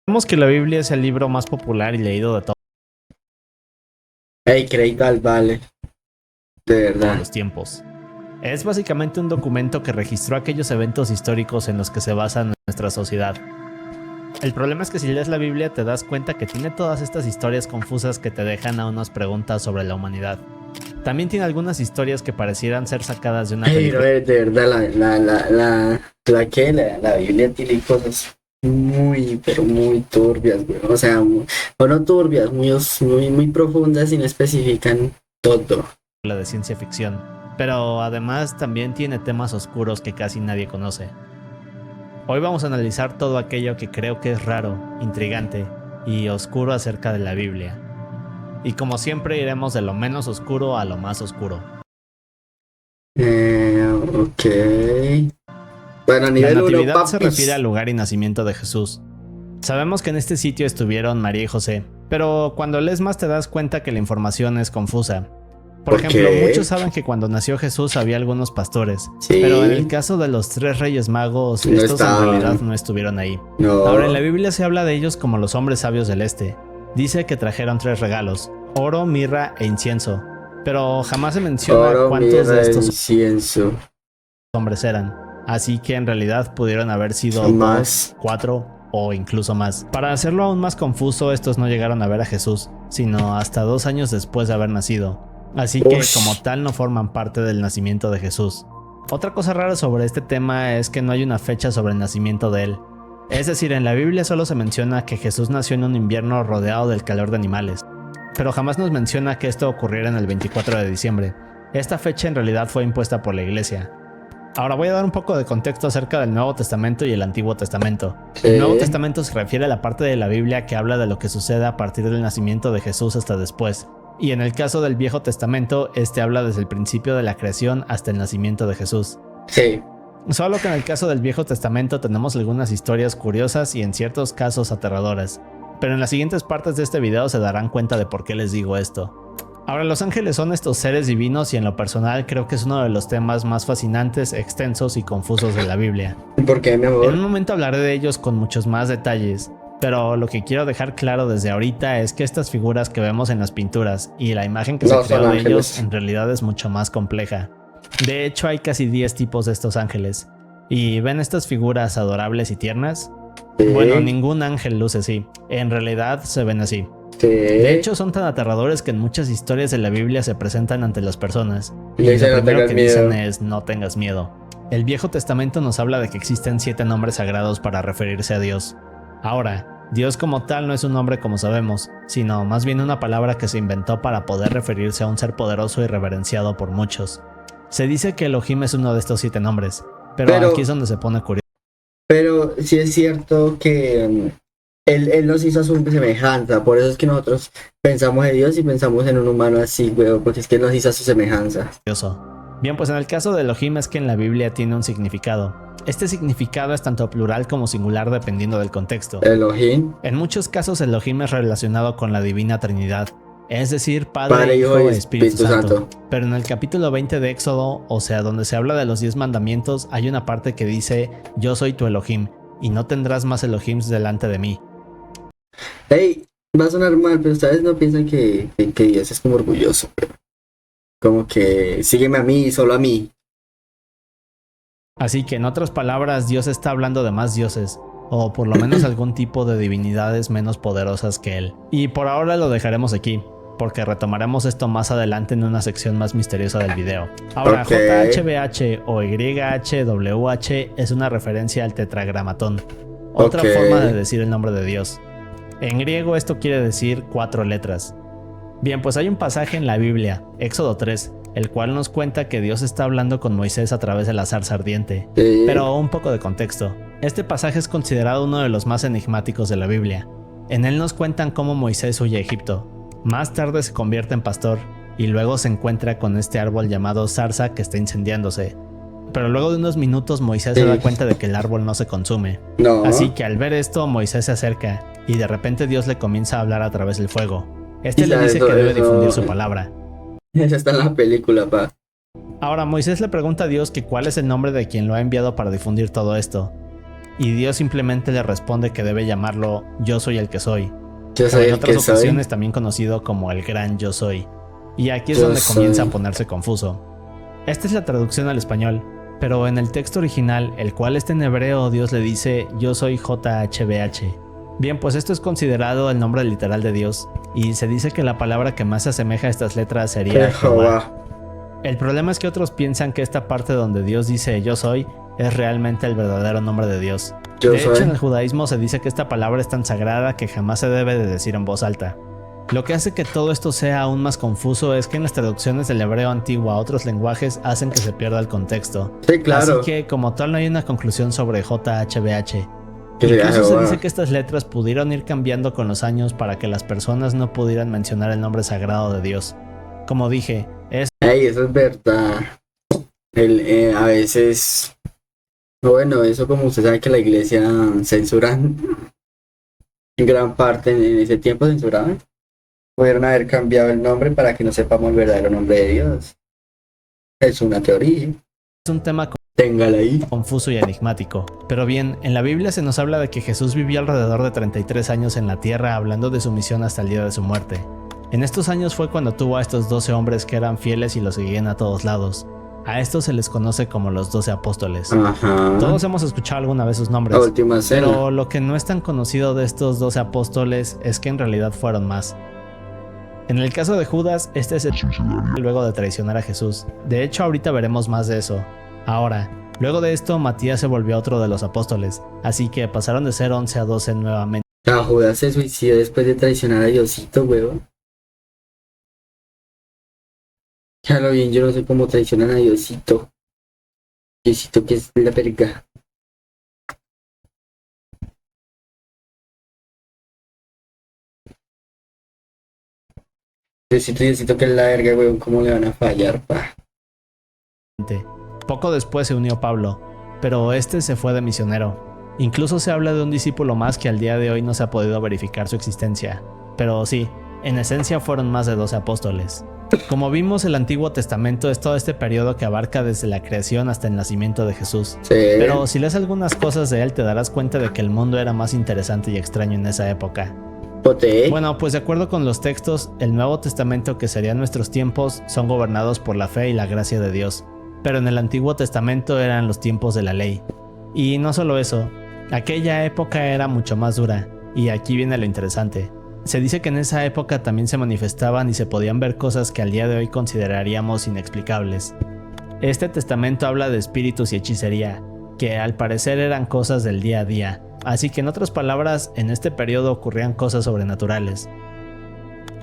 Sabemos que la Biblia es el libro más popular y leído de Hey, creí tal vale, de todos verdad. los tiempos. Es básicamente un documento que registró aquellos eventos históricos en los que se basa nuestra sociedad. El problema es que si lees la Biblia te das cuenta que tiene todas estas historias confusas que te dejan a unas preguntas sobre la humanidad. También tiene algunas historias que parecieran ser sacadas de una Hey, película. brother, de verdad, la Biblia tiene cosas muy, pero muy turbias, güey. O sea, o no turbias, muy profundas y no especifican todo. De ciencia ficción, pero además también tiene temas oscuros que casi nadie conoce. Hoy vamos a analizar todo aquello que creo que es raro, intrigante y oscuro acerca de la Biblia. Y como siempre iremos de lo menos oscuro a lo más oscuro. Ok. Bueno, a La nivel 1, natividad se refiere al papis. lugar y nacimiento de Jesús. Sabemos que en este sitio estuvieron María y José, pero cuando lees más te das cuenta que la información es confusa. Por ¿Por ejemplo, muchos qué? saben que cuando nació Jesús había algunos pastores, pero en el Sí, caso de los 3 reyes magos, no estos en realidad estaban. no estuvieron ahí. Ahora en la No. Biblia se habla de ellos como los hombres sabios del este. Dice que trajeron 3 regalos, oro, mirra e incienso, pero jamás se menciona Oro, cuántos de mirra, estos incienso. hombres eran, así que en realidad pudieron haber sido 2, Más. 4 o incluso más. Para hacerlo aún más confuso, estos no llegaron a ver a Jesús, sino hasta 2 años después de haber nacido, así que como Ush. tal no forman parte del nacimiento de Jesús. Otra cosa rara sobre este tema es que no hay una fecha sobre el nacimiento de él. Es decir, en la Biblia solo se menciona que Jesús nació en un invierno rodeado del calor de animales, pero jamás nos menciona que esto ocurriera en el 24 de diciembre. Esta fecha en realidad fue impuesta por la iglesia. Ahora voy a dar un poco de contexto acerca del Nuevo Testamento y el Antiguo Testamento. El Nuevo Sí. Testamento se refiere a la parte de la Biblia que habla de lo que sucede a partir del nacimiento de Jesús hasta después. Y en el caso del Viejo Testamento, este habla desde el principio de la creación hasta el nacimiento de Jesús. Sí. Solo que en el caso del Viejo Testamento tenemos algunas historias curiosas y en ciertos casos aterradoras. Pero en las siguientes partes de este video se darán cuenta de por qué les digo esto. Ahora, los ángeles son estos seres divinos y en lo personal creo que es uno de los temas más fascinantes, extensos y confusos de la Biblia. ¿Por qué, mi En un amor? momento hablaré de ellos con muchos más detalles, pero lo que quiero dejar claro desde ahorita es que estas figuras que vemos en las pinturas y la imagen que No se son creó de ellos ángeles. en realidad es mucho más compleja. De hecho, hay casi 10 tipos de estos ángeles. ¿Y ven estas figuras adorables y tiernas? Bueno, Sí. ningún ángel luce así. En realidad se ven así. Sí. De hecho, son tan aterradores que en muchas historias de la Biblia se presentan ante las personas. Le Y lo dicen, no primero tengas que dicen miedo. es no tengas miedo. El Viejo Testamento nos habla de que existen 7 nombres sagrados para referirse a Dios. Ahora, Dios como tal no es un nombre como sabemos, sino más bien una palabra que se inventó para poder referirse a un ser poderoso y reverenciado por muchos. Se dice que Elohim es uno de estos 7 nombres, pero aquí es donde se pone curioso. Pero sí es cierto que él nos hizo a su semejanza. Por eso es que nosotros pensamos en Dios y pensamos en un humano así, güey. Porque es que él nos hizo a su semejanza. Bien, pues en el caso de Elohim es que en la Biblia tiene un significado. Este significado es tanto plural como singular dependiendo del contexto. Elohim, En muchos casos Elohim es relacionado con la Divina Trinidad, es decir, Padre, Padre, Hijo Hijo y e Espíritu Espíritu Santo. Santo. Pero en el capítulo 20 de Éxodo, o sea, donde se habla de los 10 mandamientos, hay una parte que dice, yo soy tu Elohim, y no tendrás más Elohims delante de mí. Hey, va a sonar mal, pero ustedes no piensan que Dios es como orgulloso. Como que sígueme a mí, solo a mí. Así que en otras palabras, Dios está hablando de más dioses, o por lo menos algún tipo de divinidades menos poderosas que él. Y por ahora lo dejaremos aquí, porque retomaremos esto más adelante en una sección más misteriosa del video. Ahora, Ok. JHBH o YHWH es una referencia al tetragramatón, otra Ok. forma de decir el nombre de Dios. En griego esto quiere decir 4 letras. Bien, pues hay un pasaje en la Biblia, Éxodo 3, el cual nos cuenta que Dios está hablando con Moisés a través de la zarza ardiente. Sí. Pero un poco de contexto. Este pasaje es considerado uno de los más enigmáticos de la Biblia. En él nos cuentan cómo Moisés huye a Egipto. Más tarde se convierte en pastor y luego se encuentra con este árbol llamado zarza que está incendiándose. Pero luego de unos minutos Moisés se da cuenta de que el árbol no se consume. No. Así que al ver esto Moisés se acerca y de repente Dios le comienza a hablar a través del fuego. Este le dice que debe difundir su palabra. Esa está en la película, pa. Ahora Moisés le pregunta a Dios que cuál es el nombre de quien lo ha enviado para difundir todo esto. y Dios simplemente le responde que debe llamarlo Yo soy el que soy. Yo O soy en el otras que soy. ocasiones también conocido como el Gran Yo Soy. Y aquí es Yo donde comienza a soy. ponerse confuso. Esta es la traducción al español, pero en el texto original, el cual está en hebreo, Dios le dice Yo soy JHBH. Bien, pues esto es considerado el nombre literal de Dios, y se dice que la palabra que más se asemeja a estas letras sería Jehová. Jehová. El problema es que otros piensan que esta parte donde Dios dice Yo soy es realmente el verdadero nombre de Dios. Yo De hecho, soy. en el judaísmo se dice que esta palabra es tan sagrada que jamás se debe de decir en voz alta. Lo que hace que todo esto sea aún más confuso es que en las traducciones del hebreo antiguo a otros lenguajes hacen que se pierda el contexto. Sí, claro. Así que como tal no hay una conclusión sobre JHBH. Que sería Incluso se Jehová. dice que estas letras pudieron ir cambiando con los años para que las personas no pudieran mencionar el nombre sagrado de Dios. Como dije, es Ey, eso es verdad. A veces, bueno, eso como usted sabe que la iglesia censuran en gran parte en ese tiempo censuraban. Pudieron haber cambiado el nombre para que no sepamos el verdadero nombre de Dios. Es una teoría. un tema Téngala ahí. confuso y enigmático. Pero bien, en la Biblia se nos habla de que Jesús vivió alrededor de 33 años en la tierra hablando de su misión hasta el día de su muerte. En estos años fue cuando tuvo a estos 12 hombres que eran fieles y lo seguían a todos lados. A estos se les conoce como los 12 apóstoles. Ajá. Todos hemos escuchado alguna vez sus nombres, La última cena. pero lo que no es tan conocido de estos 12 apóstoles es que en realidad fueron más. En el caso de Judas, este se suicidaría luego de traicionar a Jesús. De hecho, ahorita veremos más de eso. Ahora, luego de esto, Matías se volvió otro de los apóstoles, así que pasaron de ser 11 a 12 nuevamente. La Judas se suicidó después de traicionar a Diosito, weón. Ya lo bien, yo no sé cómo traicionan a Diosito. Diosito que es la verga. Diosito que es la verga, weón. ¿Cómo le van a fallar, pa? Poco después se unió Pablo, pero este se fue de misionero. Incluso se habla de un discípulo más que al día de hoy no se ha podido verificar su existencia. Pero sí, en esencia fueron más de 12 apóstoles. Como vimos, el Antiguo Testamento es todo este periodo que abarca desde la creación hasta el nacimiento de Jesús. Sí. Pero si lees algunas cosas de él te darás cuenta de que el mundo era más interesante y extraño en esa época. Poté. Bueno, pues de acuerdo con los textos, el Nuevo Testamento, que serían nuestros tiempos, son gobernados por la fe y la gracia de Dios. Pero en el Antiguo Testamento eran los tiempos de la ley. Y no solo eso, aquella época era mucho más dura, y aquí viene lo interesante. Se dice que en esa época también se manifestaban y se podían ver cosas que al día de hoy consideraríamos inexplicables. Este testamento habla de espíritus y hechicería, que al parecer eran cosas del día a día, así que en otras palabras, en este periodo ocurrían cosas sobrenaturales.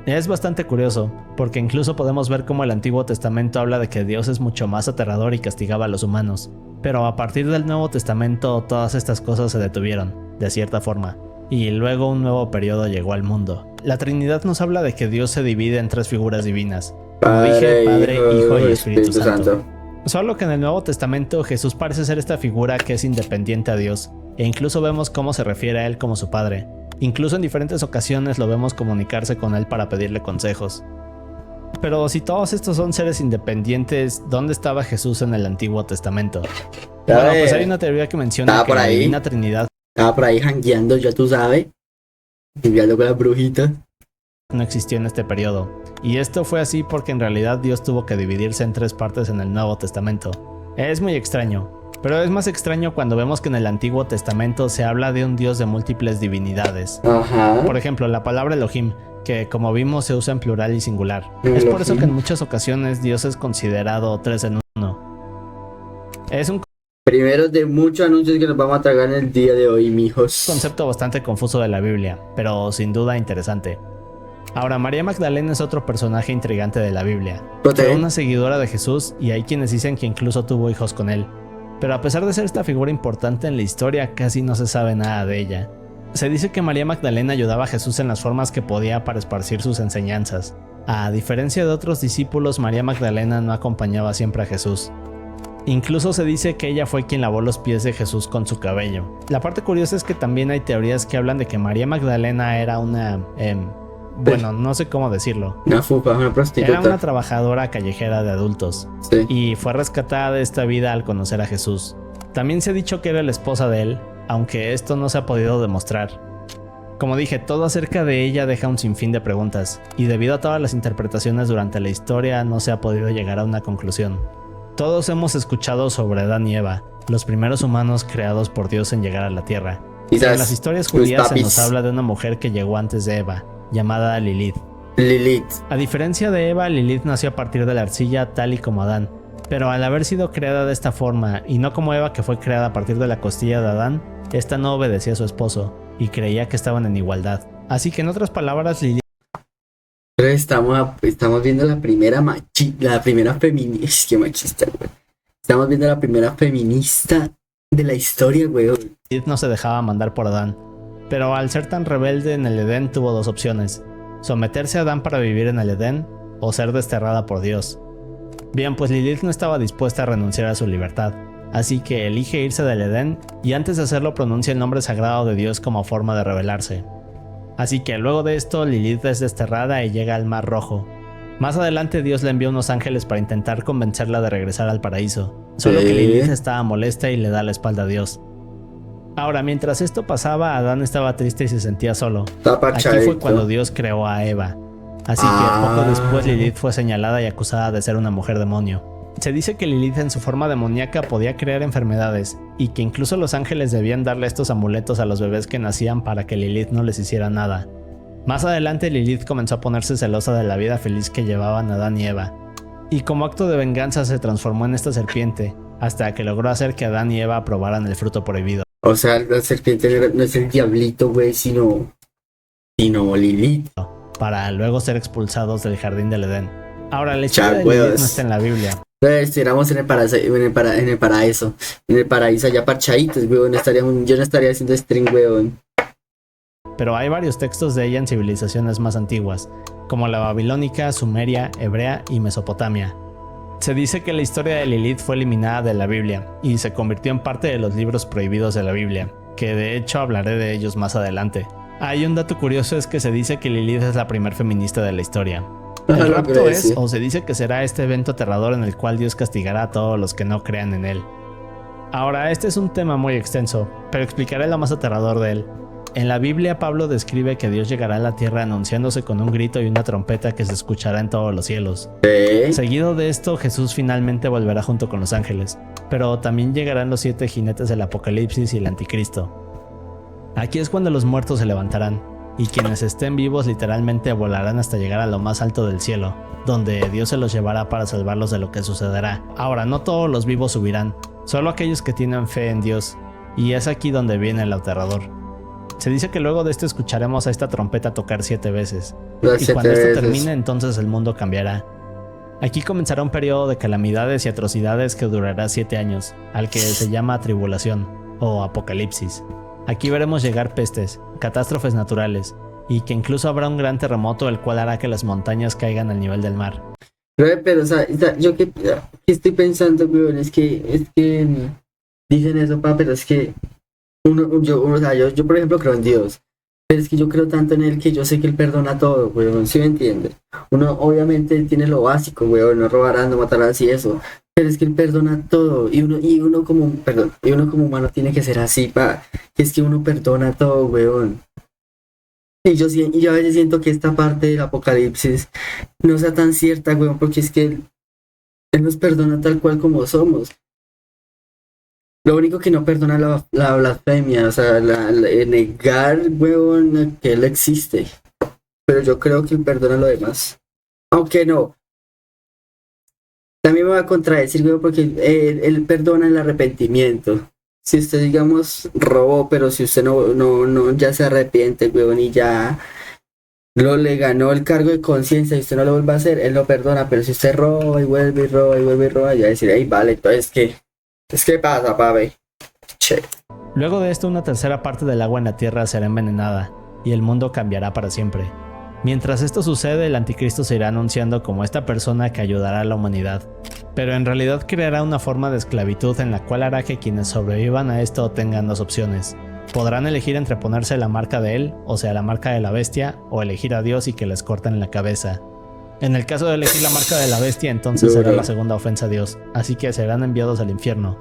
Es bastante curioso, porque incluso podemos ver cómo el Antiguo Testamento habla de que Dios es mucho más aterrador y castigaba a los humanos, pero a partir del Nuevo Testamento todas estas cosas se detuvieron, de cierta forma, y luego un nuevo periodo llegó al mundo. La Trinidad nos habla de que Dios se divide en tres figuras divinas, como dije, Padre, Hijo y Espíritu Santo. Solo que en el Nuevo Testamento Jesús parece ser esta figura que es independiente a Dios, e incluso vemos cómo se refiere a él como su Padre. Incluso en diferentes ocasiones lo vemos comunicarse con él para pedirle consejos. Pero si todos estos son seres independientes, ¿dónde estaba Jesús en el Antiguo Testamento? Bueno, pues hay una teoría que menciona que la Divina Trinidad estaba por ahí jangueando, ya tú sabes, jangueando con las brujitas. No existió en este periodo, y esto fue así porque en realidad Dios tuvo que dividirse en tres partes en el Nuevo Testamento. Es muy extraño, pero es más extraño cuando vemos que en el Antiguo Testamento se habla de un Dios de múltiples divinidades. Ajá. Por ejemplo, la palabra Elohim, que como vimos se usa en plural y singular. Es por eso que en muchas ocasiones Dios es considerado tres en uno. Es un Primero de muchos anuncios que nos vamos a tragar en el día de hoy, mijos. concepto bastante confuso de la Biblia, pero sin duda interesante. Ahora, María Magdalena es otro personaje intrigante de la Biblia. Fue una seguidora de Jesús y hay quienes dicen que incluso tuvo hijos con él. Pero a pesar de ser esta figura importante en la historia, casi no se sabe nada de ella. Se dice que María Magdalena ayudaba a Jesús en las formas que podía para esparcir sus enseñanzas. A diferencia de otros discípulos, María Magdalena no acompañaba siempre a Jesús. Incluso se dice que ella fue quien lavó los pies de Jesús con su cabello. La parte curiosa es que también hay teorías que hablan de que María Magdalena era una... bueno, no sé cómo decirlo. Una fupa, una prostituta. Era una trabajadora callejera de adultos. Sí. Y fue rescatada de esta vida al conocer a Jesús. También se ha dicho que era la esposa de él, aunque esto no se ha podido demostrar. Como dije, todo acerca de ella deja un sinfín de preguntas, y debido a todas las interpretaciones durante la historia no se ha podido llegar a una conclusión. Todos hemos escuchado sobre Adán y Eva, los primeros humanos creados por Dios en llegar a la tierra. Quizás En las historias judías se nos habla de una mujer que llegó antes de Eva, llamada Lilith. A diferencia de Eva, Lilith nació a partir de la arcilla tal y como Adán, pero al haber sido creada de esta forma y no como Eva, que fue creada a partir de la costilla de Adán, esta no obedecía a su esposo y creía que estaban en igualdad. Así que en otras palabras, Lilith... Estamos viendo la primera feminista, qué machista, güey. Estamos viendo la primera feminista de la historia, güey. Lilith no se dejaba mandar por Adán, pero al ser tan rebelde en el Edén tuvo dos opciones: someterse a Adán para vivir en el Edén o ser desterrada por Dios. Bien, pues Lilith no estaba dispuesta a renunciar a su libertad, así que elige irse del Edén y antes de hacerlo pronuncia el nombre sagrado de Dios como forma de rebelarse. Así que luego de esto Lilith es desterrada y llega al Mar Rojo. Más adelante Dios le envía unos ángeles para intentar convencerla de regresar al paraíso, solo que Lilith estaba molesta y le da la espalda a Dios. Ahora, mientras esto pasaba, Adán estaba triste y se sentía solo. Aquí fue cuando Dios creó a Eva. Así que poco después Lilith fue señalada y acusada de ser una mujer demonio. Se dice que Lilith en su forma demoníaca podía crear enfermedades y que incluso los ángeles debían darle estos amuletos a los bebés que nacían para que Lilith no les hiciera nada. Más adelante Lilith comenzó a ponerse celosa de la vida feliz que llevaban Adán y Eva, y como acto de venganza se transformó en esta serpiente, hasta que logró hacer que Adán y Eva probaran el fruto prohibido. O sea, la serpiente no es el diablito, güey, sino Lilith. Para luego ser expulsados del jardín del Edén. Ahora, la historia de Lilith no está en la Biblia. Estuviéramos en el paraíso. En el paraíso allá parchaditos, weón. Yo no estaría haciendo string, weón. Pero hay varios textos de ella en civilizaciones más antiguas, como la babilónica, sumeria, hebrea y Mesopotamia. Se dice que la historia de Lilith fue eliminada de la Biblia y se convirtió en parte de los libros prohibidos de la Biblia, que de hecho hablaré de ellos más adelante. Hay un dato curioso, es que se dice que Lilith es la primer feminista de la historia. El rapto es, o se dice que será este evento aterrador en el cual Dios castigará a todos los que no crean en él. Ahora, este es un tema muy extenso, pero explicaré lo más aterrador de él. En la Biblia, Pablo describe que Dios llegará a la tierra anunciándose con un grito y una trompeta que se escuchará en todos los cielos. Seguido de esto, Jesús finalmente volverá junto con los ángeles, pero también llegarán los 7 jinetes del Apocalipsis y el Anticristo. Aquí es cuando los muertos se levantarán, y quienes estén vivos literalmente volarán hasta llegar a lo más alto del cielo, donde Dios se los llevará para salvarlos de lo que sucederá. Ahora, no todos los vivos subirán, solo aquellos que tienen fe en Dios, y es aquí donde viene el aterrador. Se dice que luego de esto escucharemos a esta trompeta tocar 7 veces, y cuando esto termine, entonces el mundo cambiará. Aquí comenzará un periodo de calamidades y atrocidades que durará 7 años, al que se llama tribulación, o apocalipsis. Aquí veremos llegar pestes, catástrofes naturales, y que incluso habrá un gran terremoto el cual hará que las montañas caigan al nivel del mar. Pero, o sea, yo que estoy pensando, weón, es que dicen eso, pero es que yo por ejemplo creo en Dios, pero es que yo creo tanto en él que yo sé que él perdona todo, weón, ¿sí me entiendes? Uno obviamente tiene lo básico, weón, no robarás, no matarás y eso, pero es que él perdona todo, y uno como humano tiene que ser así, que es que uno perdona todo, weón. Y yo a veces siento que esta parte del apocalipsis no sea tan cierta, weón, porque es que él nos perdona tal cual como somos. Lo único que no perdona es la blasfemia, o sea, el negar, weón, que él existe. Pero yo creo que él perdona lo demás. Aunque no. También me va a contradecir, weón, porque él perdona el arrepentimiento. Si usted, digamos, robó, pero si usted no ya se arrepiente, weón, y ya le ganó el cargo de conciencia y usted no lo vuelve a hacer, él lo perdona. Pero si usted roba y vuelve y roba y vuelve y roba, ya va a decir, hey, vale, entonces, ¿qué pasa, papi? Che. Luego de esto, una tercera parte del agua en la tierra será envenenada, y el mundo cambiará para siempre. Mientras esto sucede, el anticristo se irá anunciando como esta persona que ayudará a la humanidad, pero en realidad creará una forma de esclavitud en la cual hará que quienes sobrevivan a esto tengan dos opciones. Podrán elegir entre ponerse la marca de él, o sea la marca de la bestia, o elegir a Dios y que les corten la cabeza. En el caso de elegir la marca de la bestia, entonces será la segunda ofensa a Dios, así que serán enviados al infierno.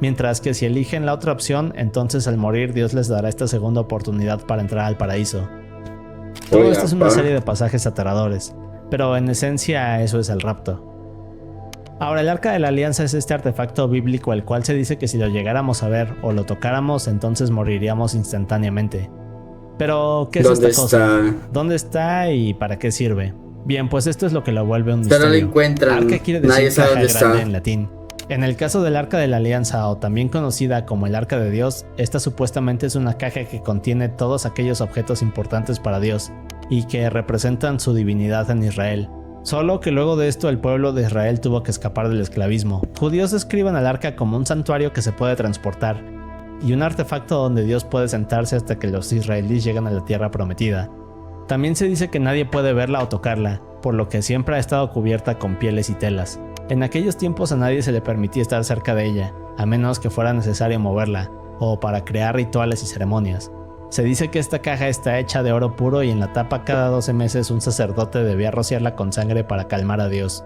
Mientras que si eligen la otra opción, entonces al morir Dios les dará esta segunda oportunidad para entrar al paraíso. Todo esto es una serie de pasajes aterradores, pero en esencia eso es el rapto. Ahora, el Arca de la Alianza es este artefacto bíblico el cual se dice que si lo llegáramos a ver o lo tocáramos, entonces moriríamos instantáneamente. Pero, ¿qué es esta cosa? ¿Dónde está y para qué sirve? Bien, pues esto es lo que lo vuelve un misterio. Pero lo encuentran. Arca quiere decir caja grande en latín. En el caso del Arca de la Alianza, o también conocida como el Arca de Dios, esta supuestamente es una caja que contiene todos aquellos objetos importantes para Dios y que representan su divinidad en Israel. Solo que luego de esto el pueblo de Israel tuvo que escapar del esclavismo. Judíos describen al arca como un santuario que se puede transportar y un artefacto donde Dios puede sentarse hasta que los israelíes lleguen a la tierra prometida. También se dice que nadie puede verla o tocarla, por lo que siempre ha estado cubierta con pieles y telas. En aquellos tiempos a nadie se le permitía estar cerca de ella, a menos que fuera necesario moverla, o para crear rituales y ceremonias. Se dice que esta caja está hecha de oro puro y en la tapa cada 12 meses un sacerdote debía rociarla con sangre para calmar a Dios.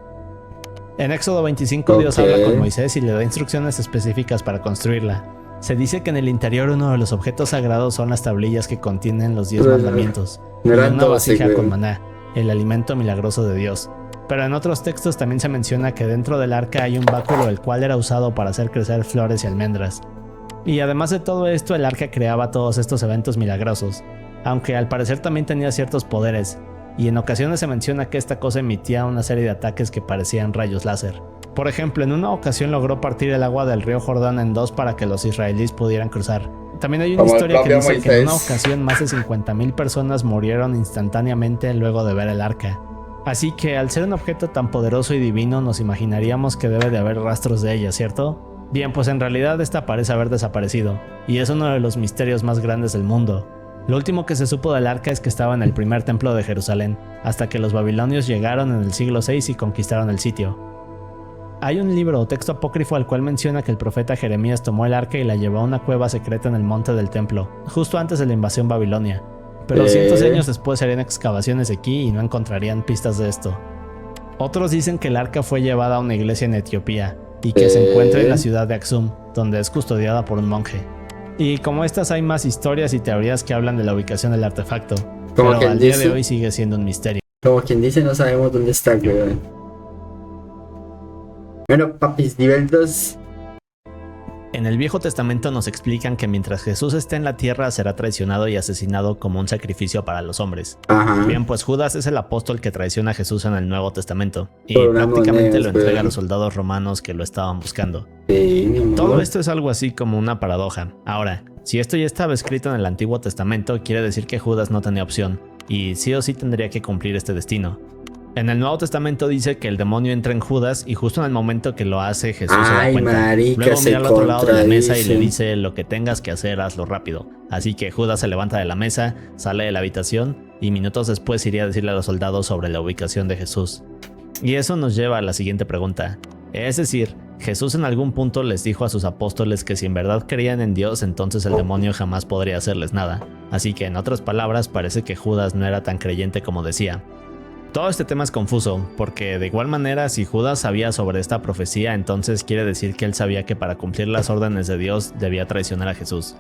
En Éxodo 25 Dios habla con Moisés y le da instrucciones específicas para construirla. Se dice que en el interior uno de los objetos sagrados son las tablillas que contienen los 10 mandamientos y una vasija con maná, el alimento milagroso de Dios. Pero en otros textos también se menciona que dentro del arca hay un báculo el cual era usado para hacer crecer flores y almendras. Y además de todo esto, el arca creaba todos estos eventos milagrosos, aunque al parecer también tenía ciertos poderes, y en ocasiones se menciona que esta cosa emitía una serie de ataques que parecían rayos láser. Por ejemplo, en una ocasión logró partir el agua del río Jordán en dos para que los israelíes pudieran cruzar. También hay una historia que dice que en una ocasión más de 50,000 personas murieron instantáneamente luego de ver el arca. Así que al ser un objeto tan poderoso y divino nos imaginaríamos que debe de haber rastros de ella, ¿cierto? Bien, pues en realidad esta parece haber desaparecido, y es uno de los misterios más grandes del mundo. Lo último que se supo del arca es que estaba en el primer templo de Jerusalén, hasta que los babilonios llegaron en el siglo VI y conquistaron el sitio. Hay un libro o texto apócrifo al cual menciona que el profeta Jeremías tomó el arca y la llevó a una cueva secreta en el monte del templo, justo antes de la invasión babilonia. Pero cientos de años después harían excavaciones aquí y no encontrarían pistas de esto. Otros dicen que el arca fue llevada a una iglesia en Etiopía, y que se encuentra en la ciudad de Aksum, donde es custodiada por un monje. Y como estas hay más historias y teorías que hablan de la ubicación del artefacto, pero al día de hoy sigue siendo un misterio. Como quien dice, no sabemos dónde está, güey. Bueno, papis, nivel 2. En el Viejo Testamento nos explican que mientras Jesús esté en la tierra será traicionado y asesinado como un sacrificio para los hombres. Ajá. Bien, pues Judas es el apóstol que traiciona a Jesús en el Nuevo Testamento y prácticamente lo entrega a los soldados romanos que lo estaban buscando. Sí, todo esto es algo así como una paradoja. Ahora, si esto ya estaba escrito en el Antiguo Testamento, quiere decir que Judas no tenía opción y sí o sí tendría que cumplir este destino. En el Nuevo Testamento dice que el demonio entra en Judas y justo en el momento que lo hace Jesús se da cuenta. Marica, luego mira al otro lado de la mesa y le dice: lo que tengas que hacer, hazlo rápido. Así que Judas se levanta de la mesa, sale de la habitación y minutos después iría a decirle a los soldados sobre la ubicación de Jesús. Y eso nos lleva a la siguiente pregunta. Es decir, Jesús en algún punto les dijo a sus apóstoles que si en verdad creían en Dios, entonces el demonio jamás podría hacerles nada. Así que en otras palabras parece que Judas no era tan creyente como decía. Todo este tema es confuso, porque de igual manera si Judas sabía sobre esta profecía, entonces quiere decir que él sabía que para cumplir las órdenes de Dios debía traicionar a Jesús.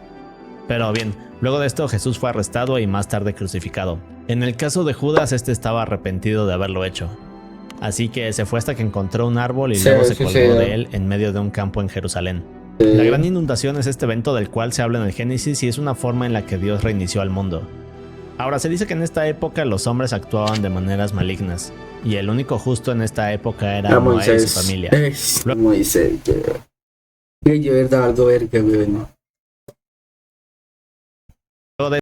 Pero bien, luego de esto Jesús fue arrestado y más tarde crucificado. En el caso de Judas, este estaba arrepentido de haberlo hecho. Así que se fue hasta que encontró un árbol y luego se colgó de él en medio de un campo en Jerusalén. La gran inundación es este evento del cual se habla en el Génesis y es una forma en la que Dios reinició al mundo. Ahora, se dice que en esta época los hombres actuaban de maneras malignas, y el único justo en esta época era Noé y su familia. Moisés, yo verdad algo verga, güey. Luego de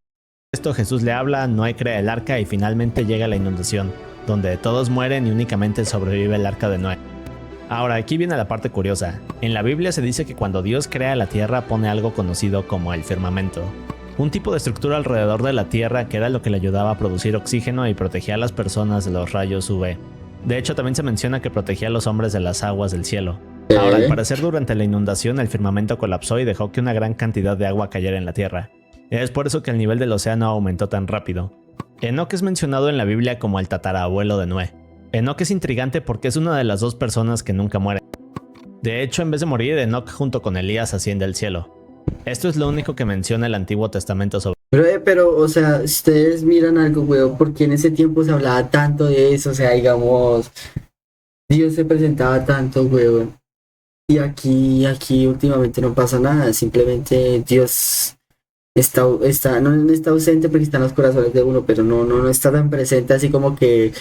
esto Jesús le habla, Noé crea el arca y finalmente llega la inundación, donde todos mueren y únicamente sobrevive el arca de Noé. Ahora, aquí viene la parte curiosa. En la Biblia se dice que cuando Dios crea la tierra pone algo conocido como el firmamento. Un tipo de estructura alrededor de la Tierra que era lo que le ayudaba a producir oxígeno y protegía a las personas de los rayos UV. De hecho, también se menciona que protegía a los hombres de las aguas del cielo. Ahora, al parecer durante la inundación el firmamento colapsó y dejó que una gran cantidad de agua cayera en la Tierra. Es por eso que el nivel del océano aumentó tan rápido. Enoc es mencionado en la Biblia como el tatarabuelo de Noé. Enoc es intrigante porque es una de las dos personas que nunca mueren. De hecho, en vez de morir, Enoch junto con Elías asciende al cielo. Esto es lo único que menciona el Antiguo Testamento sobre Pero, o sea, ustedes miran algo, weón, porque en ese tiempo se hablaba tanto de eso, o sea, digamos, Dios se presentaba tanto, weón. Y aquí últimamente no pasa nada, simplemente Dios no está ausente porque está en los corazones de uno, pero no está tan presente así como que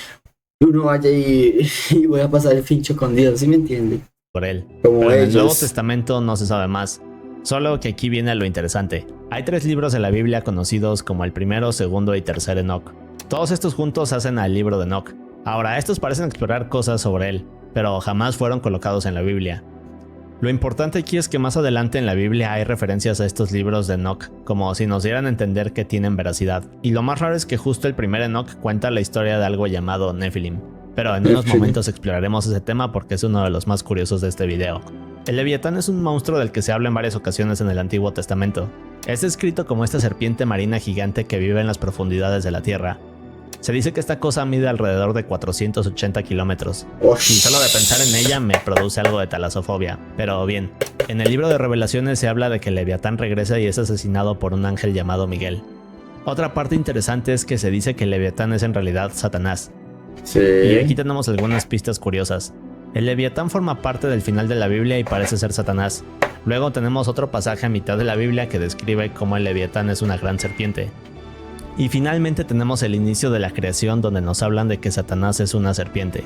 uno vaya y voy a pasar el fincho con Dios, ¿sí me entiende? él. Como Pero en el Nuevo ellos. Testamento no se sabe más. Solo que aquí viene lo interesante. Hay 3 libros de la Biblia conocidos como el primero, segundo y tercer Enoch. Todos estos juntos hacen al libro de Enoch. Ahora, estos parecen explorar cosas sobre él, pero jamás fueron colocados en la Biblia. Lo importante aquí es que más adelante en la Biblia hay referencias a estos libros de Enoch, como si nos dieran a entender que tienen veracidad. Y lo más raro es que justo el primer Enoch cuenta la historia de algo llamado Nephilim. Pero en unos momentos exploraremos ese tema porque es uno de los más curiosos de este video. El Leviatán es un monstruo del que se habla en varias ocasiones en el Antiguo Testamento. Es descrito como esta serpiente marina gigante que vive en las profundidades de la tierra. Se dice que esta cosa mide alrededor de 480 kilómetros. Y solo de pensar en ella me produce algo de talasofobia. Pero bien, en el libro de Revelaciones se habla de que el Leviatán regresa y es asesinado por un ángel llamado Miguel. Otra parte interesante es que se dice que el Leviatán es en realidad Satanás. Sí. Y aquí tenemos algunas pistas curiosas. El Leviatán forma parte del final de la Biblia y parece ser Satanás. Luego tenemos otro pasaje a mitad de la Biblia que describe cómo el Leviatán es una gran serpiente. Y finalmente tenemos el inicio de la creación donde nos hablan de que Satanás es una serpiente.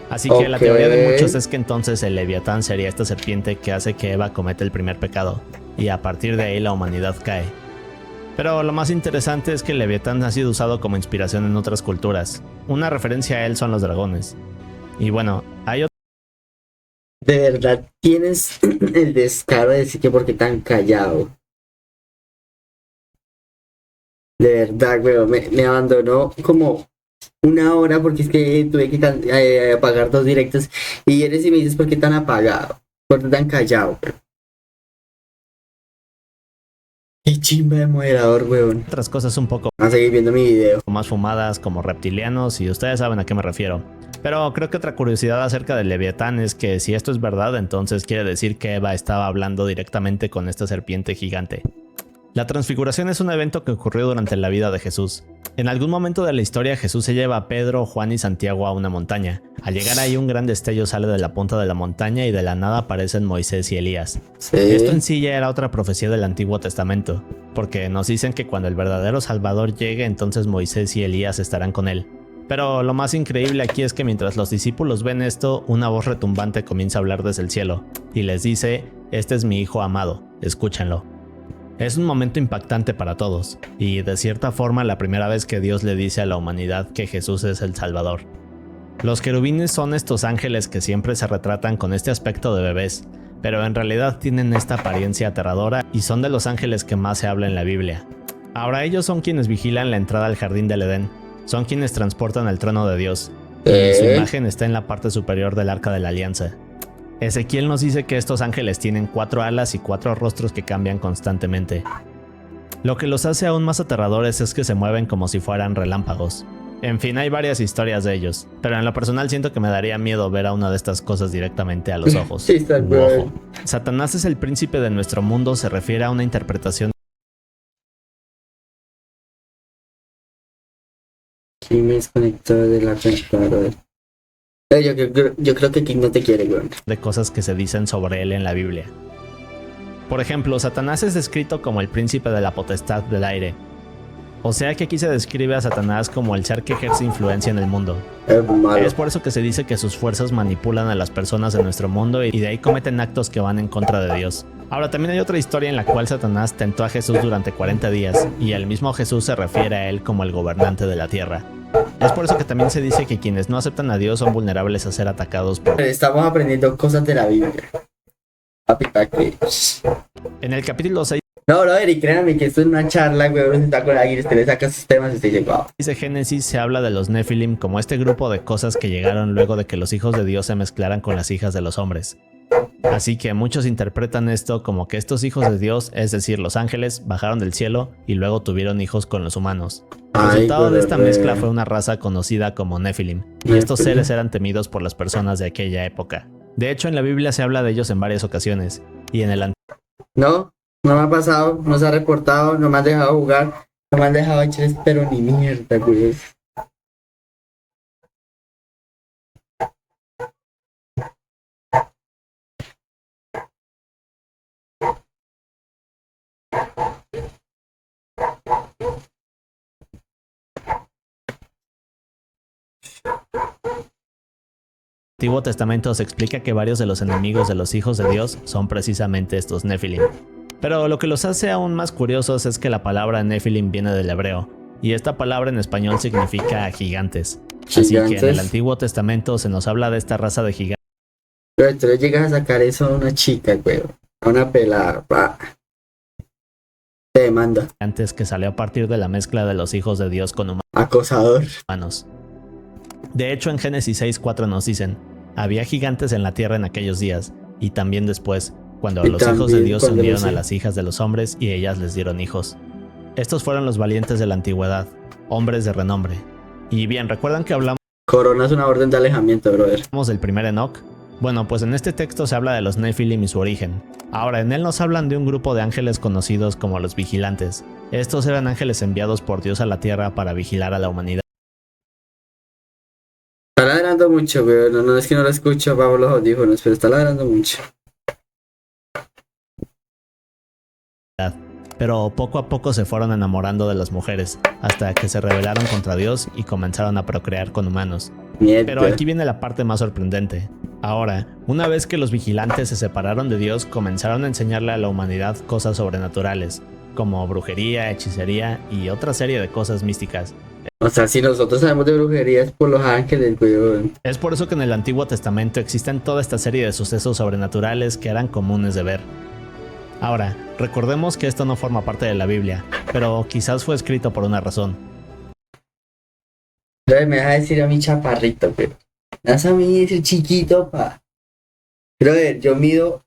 Así que la teoría de muchos es que entonces el Leviatán sería esta serpiente que hace que Eva cometa el primer pecado, y a partir de ahí la humanidad cae. Pero lo más interesante es que el Leviatán ha sido usado como inspiración en otras culturas. Una referencia a él son los dragones. Y bueno, hay De verdad, tienes el descaro de decir que por qué tan callado. De verdad, weón, me abandonó como una hora porque es que tuve que apagar 2 directos y eres y me dices por qué tan apagado, por qué tan callado. Qué chimba de moderador, weón. otras cosas un poco A seguir viendo mi video. más fumadas como reptilianos y ustedes saben a qué me refiero. Pero creo que otra curiosidad acerca del Leviatán es que si esto es verdad, entonces quiere decir que Eva estaba hablando directamente con esta serpiente gigante. La transfiguración es un evento que ocurrió durante la vida de Jesús. En algún momento de la historia Jesús se lleva a Pedro, Juan y Santiago a una montaña. Al llegar ahí un gran destello sale de la punta de la montaña y de la nada aparecen Moisés y Elías. Sí. Esto en sí ya era otra profecía del Antiguo Testamento, porque nos dicen que cuando el verdadero Salvador llegue entonces Moisés y Elías estarán con él. Pero lo más increíble aquí es que mientras los discípulos ven esto, una voz retumbante comienza a hablar desde el cielo y les dice: "Este es mi hijo amado, escúchenlo". Es un momento impactante para todos, y de cierta forma la primera vez que Dios le dice a la humanidad que Jesús es el Salvador. Los querubines son estos ángeles que siempre se retratan con este aspecto de bebés, pero en realidad tienen esta apariencia aterradora y son de los ángeles que más se habla en la Biblia. Ahora ellos son quienes vigilan la entrada al jardín del Edén, son quienes transportan el trono de Dios, y su imagen está en la parte superior del Arca de la Alianza. Ezequiel nos dice que estos ángeles tienen 4 alas y 4 rostros que cambian constantemente. Lo que los hace aún más aterradores es que se mueven como si fueran relámpagos. En fin, hay varias historias de ellos, pero en lo personal siento que me daría miedo ver a una de estas cosas directamente a los ojos. Sí, está U bien. ojo. Satanás es el príncipe de nuestro mundo se refiere a una interpretación Aquí me desconectó de la computadora. Yo creo que King no te quiere, weón. de cosas que se dicen sobre él en la Biblia. Por ejemplo, Satanás es descrito como el príncipe de la potestad del aire. O sea que aquí se describe a Satanás como el ser que ejerce influencia en el mundo. Es malo. Es por eso que se dice que sus fuerzas manipulan a las personas de nuestro mundo y de ahí cometen actos que van en contra de Dios. Ahora también hay otra historia en la cual Satanás tentó a Jesús durante 40 días y el mismo Jesús se refiere a él como el gobernante de la tierra. Es por eso que también se dice que quienes no aceptan a Dios son vulnerables a ser atacados por... Estamos aprendiendo cosas de la Biblia. Papi, papi. En el capítulo 6 No, brother, y créanme que esto es una charla, weón. Se está con alguien, usted le saca sus temas y usted dice, wow. de Génesis se habla de los Nephilim como este grupo de cosas que llegaron luego de que los hijos de Dios se mezclaran con las hijas de los hombres. Así que muchos interpretan esto como que estos hijos de Dios, es decir, los ángeles, bajaron del cielo y luego tuvieron hijos con los humanos. El resultado de esta mezcla fue una raza conocida como Nephilim, y estos seres eran temidos por las personas de aquella época. De hecho, en la Biblia se habla de ellos en varias ocasiones, y en el No, no me ha pasado, no se ha reportado, no me han dejado jugar, no me han dejado echar, pero ni mierda, güey. Antiguo Testamento se explica que varios de los enemigos de los hijos de Dios son precisamente estos Nephilim. Pero lo que los hace aún más curiosos es que la palabra Nephilim viene del hebreo, y esta palabra en español significa gigantes. Así que en el Antiguo Testamento se nos habla de esta raza de gigantes. Pero entonces llegas a sacar eso a una chica, güey, a una pelada, pa. Te demanda. Que salió a partir de la mezcla de los hijos de Dios con Acosador. humanos. De hecho, en Génesis 6:4 nos dicen: había gigantes en la tierra en aquellos días, y también después, cuando los hijos de Dios se unieron a las hijas de los hombres y ellas les dieron hijos. Estos fueron los valientes de la antigüedad, hombres de renombre. Y bien, ¿recuerdan que hablamos Corona es una orden de alejamiento, brother. del primer Enoch? Bueno, pues en este texto se habla de los Nephilim y su origen. Ahora, en él nos hablan de un grupo de ángeles conocidos como los vigilantes. Estos eran ángeles enviados por Dios a la tierra para vigilar a la humanidad. Está ladrando mucho, güey. No es que no lo escucho bajo los audífonos, pero está ladrando mucho. Pero poco a poco se fueron enamorando de las mujeres, hasta que se rebelaron contra Dios y comenzaron a procrear con humanos. Mierda. Pero aquí viene la parte más sorprendente. Ahora, una vez que los vigilantes se separaron de Dios, comenzaron a enseñarle a la humanidad cosas sobrenaturales, como brujería, hechicería y otra serie de cosas místicas. O sea, si nosotros sabemos de brujerías por los ángeles, güey. Es por eso que en el Antiguo Testamento existen toda esta serie de sucesos sobrenaturales que eran comunes de ver. Ahora, recordemos que esto no forma parte de la Biblia, pero quizás fue escrito por una razón. Brother, me deja decir a mi chaparrito, güey. Das a mí ese chiquito, pa. Brother, yo mido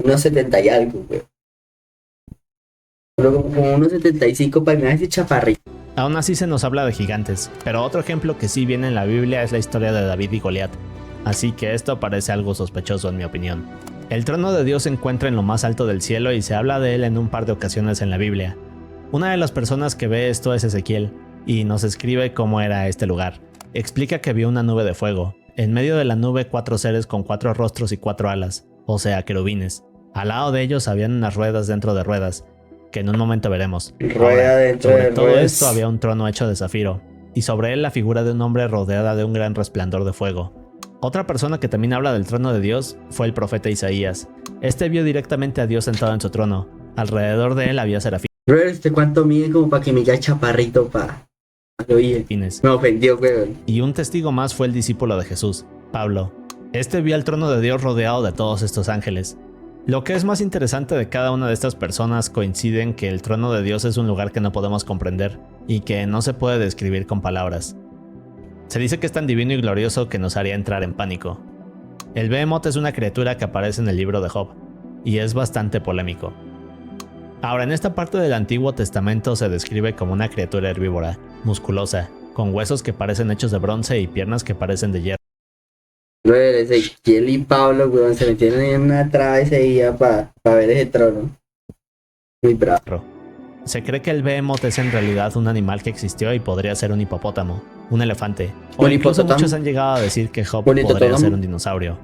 unos 70 y algo, güey. Pero como unos 75, pa, me deja ese chaparrito. Aún así se nos habla de gigantes, pero otro ejemplo que sí viene en la Biblia es la historia de David y Goliat. Así que esto parece algo sospechoso en mi opinión. El trono de Dios se encuentra en lo más alto del cielo y se habla de él en un par de ocasiones en la Biblia. Una de las personas que ve esto es Ezequiel, y nos escribe cómo era este lugar. Explica que vio una nube de fuego. En medio de la nube 4 seres con 4 rostros y 4 alas, o sea, querubines. Al lado de ellos habían unas ruedas dentro de ruedas, que en un momento veremos. Rueda dentro sobre de todo ruedas. esto había un trono hecho de zafiro, y sobre él la figura de un hombre rodeada de un gran resplandor de fuego. Otra persona que también habla del trono de Dios fue el profeta Isaías. Este vio directamente a Dios sentado en su trono. Alrededor de él había serafines. Brother, ¿cuánto mide como para que me diga chaparrito, pa? Lo oí. Me ofendió, güey. Y un testigo más fue el discípulo de Jesús, Pablo. Este vio el trono de Dios rodeado de todos estos ángeles. Lo que es más interesante de cada una de estas personas coincide en que el trono de Dios es un lugar que no podemos comprender y que no se puede describir con palabras. Se dice que es tan divino y glorioso que nos haría entrar en pánico. El Behemoth es una criatura que aparece en el libro de Job, y es bastante polémico. Ahora, en esta parte del Antiguo Testamento se describe como una criatura herbívora, musculosa, con huesos que parecen hechos de bronce y piernas que parecen de hierro. Brother, Ezequiel y Pablo, weón, se metieron en una traba ese día para ver ese trono. Muy bravo. Se cree que el Behemoth es en realidad un animal que existió y podría ser un hipopótamo, un elefante, o incluso muchos han llegado a decir que Job podría ser un dinosaurio.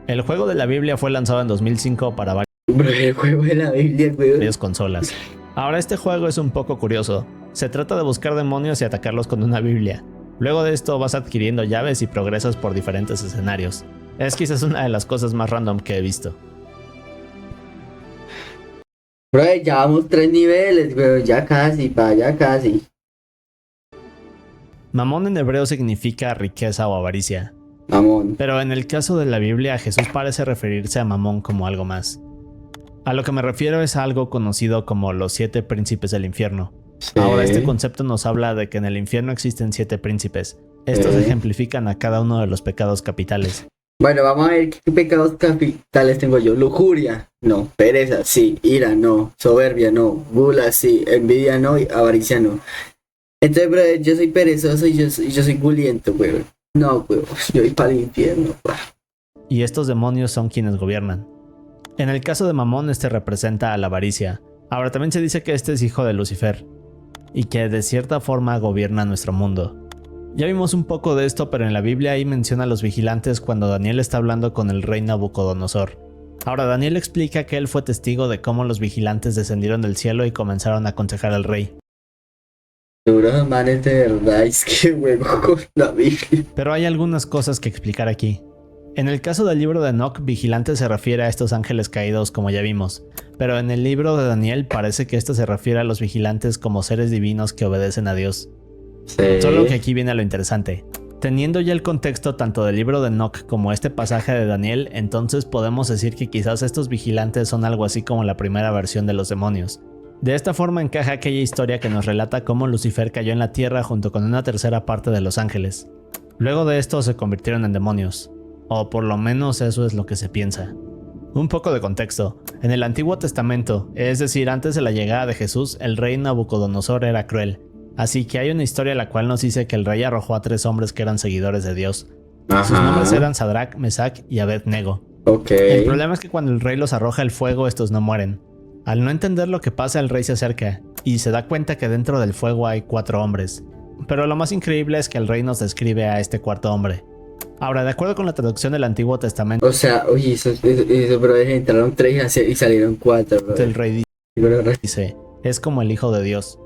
El juego de la Biblia fue lanzado en 2005 para el juego de la Biblia, varias consolas. Ahora este juego es un poco curioso. Se trata de buscar demonios y atacarlos con una Biblia. Luego de esto vas adquiriendo llaves y progresas por diferentes escenarios. Es quizás una de las cosas más random que he visto. Bro, ya vamos 3 niveles, güey, ya casi, pa, ya casi. Mamón en hebreo significa riqueza o avaricia. Mamón. Pero en el caso de la Biblia, Jesús parece referirse a Mamón como algo más. A lo que me refiero es a algo conocido como los 7 príncipes del infierno. Sí. Ahora, este concepto nos habla de que en el infierno existen 7 príncipes. Estos ejemplifican a cada uno de los pecados capitales. Bueno, vamos a ver qué pecados capitales tengo yo. Lujuria, no. Pereza, sí. Ira, no. Soberbia, no. Gula, sí. Envidia, no. Y avaricia, no. Entonces, brother, yo soy perezoso y yo soy guliento, güey. No, güey. Yo voy para el infierno, pa. y estos demonios son quienes gobiernan. En el caso de Mamón, este representa a la avaricia. Ahora también se dice que este es hijo de Lucifer, y que de cierta forma gobierna nuestro mundo. Ya vimos un poco de esto, pero en la Biblia ahí menciona a los vigilantes cuando Daniel está hablando con el rey Nabucodonosor. Ahora Daniel explica que él fue testigo de cómo los vigilantes descendieron del cielo y comenzaron a aconsejar al rey. Duros manes de verdad, es que juego con la Biblia. Pero hay algunas cosas que explicar aquí. En el caso del libro de Enoch, vigilante se refiere a estos ángeles caídos como ya vimos, pero en el libro de Daniel parece que esto se refiere a los vigilantes como seres divinos que obedecen a Dios. Sí. Solo que aquí viene lo interesante. Teniendo ya el contexto tanto del libro de Enoch como este pasaje de Daniel, entonces podemos decir que quizás estos vigilantes son algo así como la primera versión de los demonios. De esta forma encaja aquella historia que nos relata cómo Lucifer cayó en la tierra junto con una tercera parte de los ángeles. Luego de esto se convirtieron en demonios, o por lo menos eso es lo que se piensa. Un poco de contexto. En el Antiguo Testamento, es decir, antes de la llegada de Jesús, el rey Nabucodonosor era cruel. Así que hay una historia la cual nos dice que el rey arrojó a 3 hombres que eran seguidores de Dios. Ajá. Sus nombres eran Sadrach, Mesach y Abed-Nego. Ok. El problema es que cuando el rey los arroja al fuego, estos no mueren. Al no entender lo que pasa, el rey se acerca y se da cuenta que dentro del fuego hay 4 hombres. Pero lo más increíble es que el rey nos describe a este cuarto hombre. Ahora, de acuerdo con la traducción del Antiguo Testamento, O sea, oye, eso, bro, entraron 3 y salieron 4, bro. el rey dice, es como el Hijo de Dios.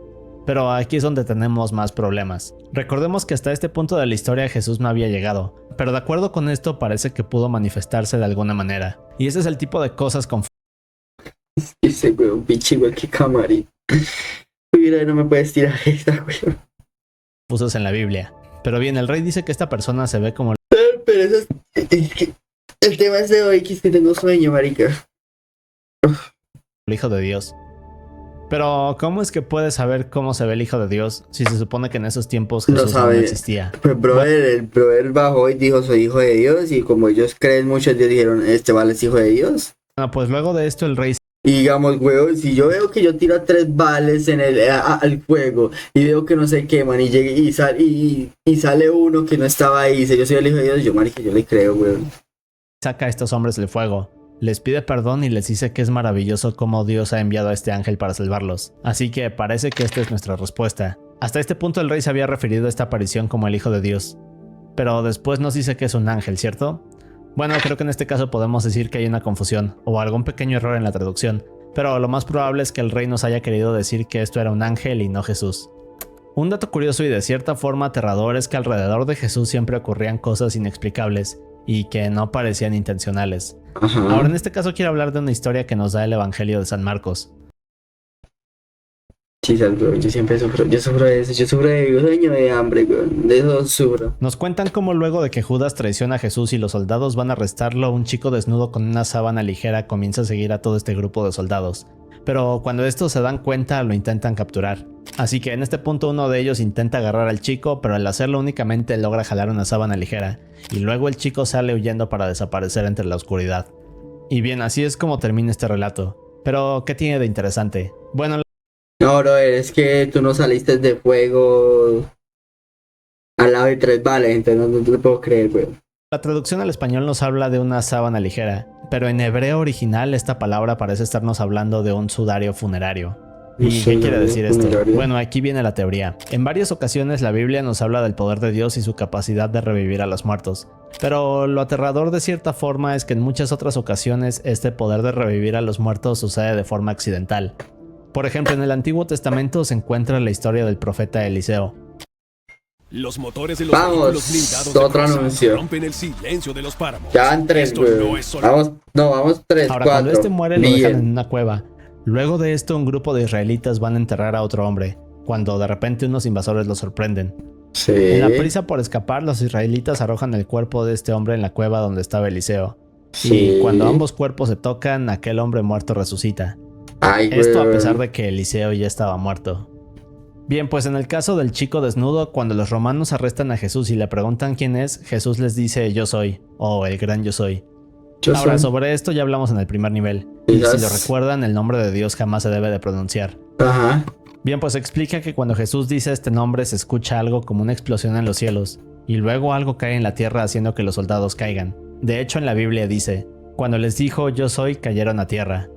Pero aquí es donde tenemos más problemas. Recordemos que hasta este punto de la historia Jesús no había llegado, pero de acuerdo con esto parece que pudo manifestarse de alguna manera. Y ese es el tipo de cosas Ese weón, pinche igual que camarín. Mira, no me puedes tirar esta, weón. confusas en la Biblia. Pero bien, el rey dice que esta persona se ve como Pero eso es que el tema es de hoy, que es que tengo sueño, marica. el Hijo de Dios. Pero, ¿cómo es que puedes saber cómo se ve el Hijo de Dios si se supone que en esos tiempos No Jesús no sabe. existía? Pues, brother, el brother bajó y dijo, soy hijo de Dios, y como ellos creen mucho, ellos dijeron, este vale es hijo de Dios. Bueno, pues luego de esto el rey Y digamos, weón, si yo veo que yo tiro 3 vales en al fuego y veo que no se queman y llegue y sale uno que no estaba ahí y dice, yo soy el hijo de Dios, yo, marica, yo le creo, weón. saca a estos hombres del fuego, les pide perdón y les dice que es maravilloso cómo Dios ha enviado a este ángel para salvarlos. Así que parece que esta es nuestra respuesta. Hasta este punto el rey se había referido a esta aparición como el Hijo de Dios. Pero después nos dice que es un ángel, ¿cierto? Bueno, creo que en este caso podemos decir que hay una confusión o algún pequeño error en la traducción, pero lo más probable es que el rey nos haya querido decir que esto era un ángel y no Jesús. Un dato curioso y de cierta forma aterrador es que alrededor de Jesús siempre ocurrían cosas inexplicables y que no parecían intencionales. Ajá. Ahora en este caso quiero hablar de una historia que nos da el Evangelio de San Marcos. Chisas, weón, yo siempre sufro de eso, yo sufro de sueño, de hambre, weón, de eso sufro. Nos cuentan cómo luego de que Judas traiciona a Jesús y los soldados van a arrestarlo, un chico desnudo con una sábana ligera comienza a seguir a todo este grupo de soldados. Pero cuando estos se dan cuenta lo intentan capturar. Así que en este punto uno de ellos intenta agarrar al chico, pero al hacerlo únicamente logra jalar una sábana ligera, y luego el chico sale huyendo para desaparecer entre la oscuridad. Y bien, así es como termina este relato. Pero, ¿qué tiene de interesante? Bueno, No, bro, es que tú no saliste de fuego al lado de 3 vales, entonces no te puedo creer, weón. la traducción al español nos habla de una sábana ligera, pero en hebreo original esta palabra parece estarnos hablando de un sudario funerario. ¿Y qué quiere decir esto? Bueno, aquí viene la teoría. En varias ocasiones la Biblia nos habla del poder de Dios y su capacidad de revivir a los muertos. Pero lo aterrador de cierta forma es que en muchas otras ocasiones este poder de revivir a los muertos sucede de forma accidental. Por ejemplo, en el Antiguo Testamento se encuentra la historia del profeta Eliseo. Los motores de los Vamos, vehículos blindados de otro cruza anuncio. rompen el silencio de los páramos. Ya van 3, Esto weón. no es solo Vamos 3, Ahora, 4. cuando este muere lo Bien. dejan en una cueva. Luego de esto un grupo de israelitas van a enterrar a otro hombre, cuando de repente unos invasores lo sorprenden. Sí. En la prisa por escapar, los israelitas arrojan el cuerpo de este hombre en la cueva donde estaba Eliseo. Sí. Y cuando ambos cuerpos se tocan, aquel hombre muerto resucita. Ay, Esto a weón. pesar de que Eliseo ya estaba muerto. Bien, pues en el caso del chico desnudo, cuando los romanos arrestan a Jesús y le preguntan quién es, Jesús les dice yo soy, o el gran yo soy. Yo Ahora, soy- sobre esto ya hablamos en el primer nivel. Y Quizás- si lo recuerdan, el nombre de Dios jamás se debe de pronunciar. Ajá. Bien, pues explica que cuando Jesús dice este nombre se escucha algo como una explosión en los cielos, y luego algo cae en la tierra haciendo que los soldados caigan. De hecho, en la Biblia dice, cuando les dijo yo soy, cayeron a tierra.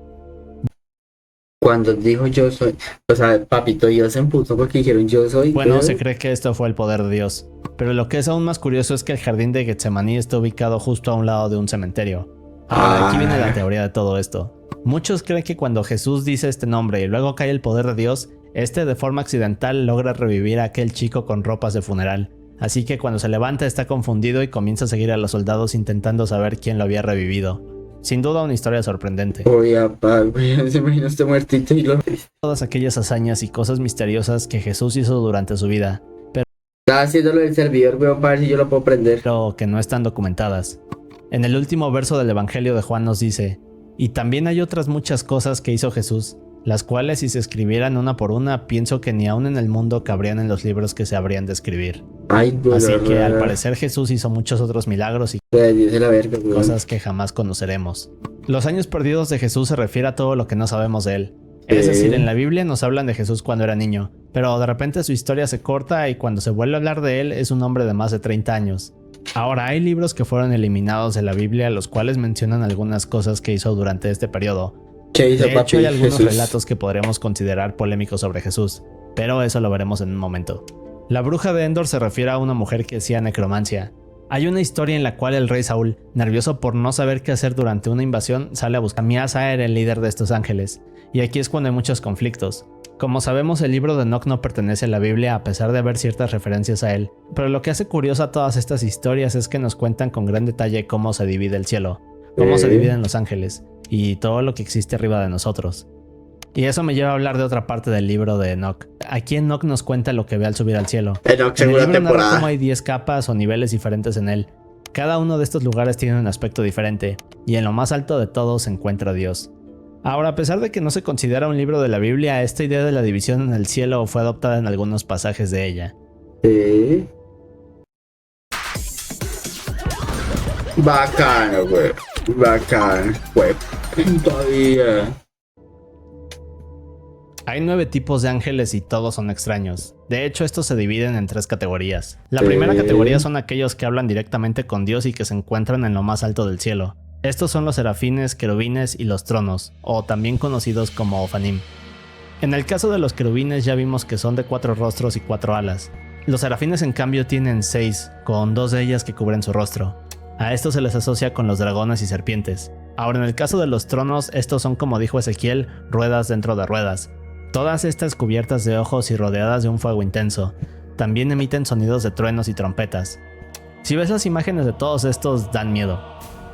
Cuando dijo yo soy, o sea, papito Dios se emputó porque dijeron yo soy. Bueno, pero- se cree que esto fue el poder de Dios. Pero lo que es aún más curioso es que el jardín de Getsemaní está ubicado justo a un lado de un cementerio. Ahora, aquí viene la teoría de todo esto. Muchos creen que cuando Jesús dice este nombre y luego cae el poder de Dios, este de forma accidental logra revivir a aquel chico con ropas de funeral. Así que cuando se levanta está confundido y comienza a seguir a los soldados intentando saber quién lo había revivido. Sin duda una historia sorprendente. Uy, apá, güey, se imagina este muertito y lo... Todas aquellas hazañas y cosas misteriosas que Jesús hizo durante su vida, Estaba haciendo lo del servidor, weón, para ver si yo lo puedo prender. pero que no están documentadas. En el último verso del Evangelio de Juan nos dice, y también hay otras muchas cosas que hizo Jesús, las cuales si se escribieran una por una, pienso que ni aún en el mundo cabrían en los libros que se habrían de escribir. Ay, güey. Así que al parecer Jesús hizo muchos otros milagros y Dios de la verga, weón. cosas que jamás conoceremos. Los años perdidos de Jesús se refiere a todo lo que no sabemos de él. Es decir, en la Biblia nos hablan de Jesús cuando era niño, pero de repente su historia se corta y cuando se vuelve a hablar de él es un hombre de más de 30 años. Ahora, hay libros que fueron eliminados de la Biblia los cuales mencionan algunas cosas que hizo durante este periodo. ¿Qué hizo De hecho, papi hay algunos Jesús? relatos que podríamos considerar polémicos sobre Jesús, pero eso lo veremos en un momento. La bruja de Endor se refiere a una mujer que hacía necromancia. Hay una historia en la cual el rey Saúl, nervioso por no saber qué hacer durante una invasión, sale a buscar a Miasa, era el líder de estos ángeles, y aquí es cuando hay muchos conflictos. Como sabemos, el libro de Enoch no pertenece a la Biblia a pesar de haber ciertas referencias a él, pero lo que hace curiosa todas estas historias es que nos cuentan con gran detalle cómo se divide el cielo, cómo se dividen los ángeles, y todo lo que existe arriba de nosotros. Y eso me lleva a hablar de otra parte del libro de Enoch. Aquí Enoch nos cuenta lo que ve al subir al cielo. Enoch, En el segunda libro narra temporada. cómo hay 10 capas o niveles diferentes en él. Cada uno de estos lugares tiene un aspecto diferente, y en lo más alto de todos se encuentra Dios. Ahora, a pesar de que no se considera un libro de la Biblia, esta idea de la división en el cielo fue adoptada en algunos pasajes de ella. Sí. Bacano, güey. Bacano, güey. Todavía. Hay 9 tipos de ángeles y todos son extraños. De hecho, estos se dividen en 3 categorías. La primera categoría son aquellos que hablan directamente con Dios y que se encuentran en lo más alto del cielo. Estos son los serafines, querubines y los tronos, o también conocidos como Ofanim. En el caso de los querubines ya vimos que son de 4 rostros y 4 alas. Los serafines en cambio tienen 6, con 2 de ellas que cubren su rostro. A esto se les asocia con los dragones y serpientes. Ahora, en el caso de los tronos, estos son, como dijo Ezequiel, ruedas dentro de ruedas. Todas estas cubiertas de ojos y rodeadas de un fuego intenso. También emiten sonidos de truenos y trompetas. Si ves las imágenes de todos estos, dan miedo.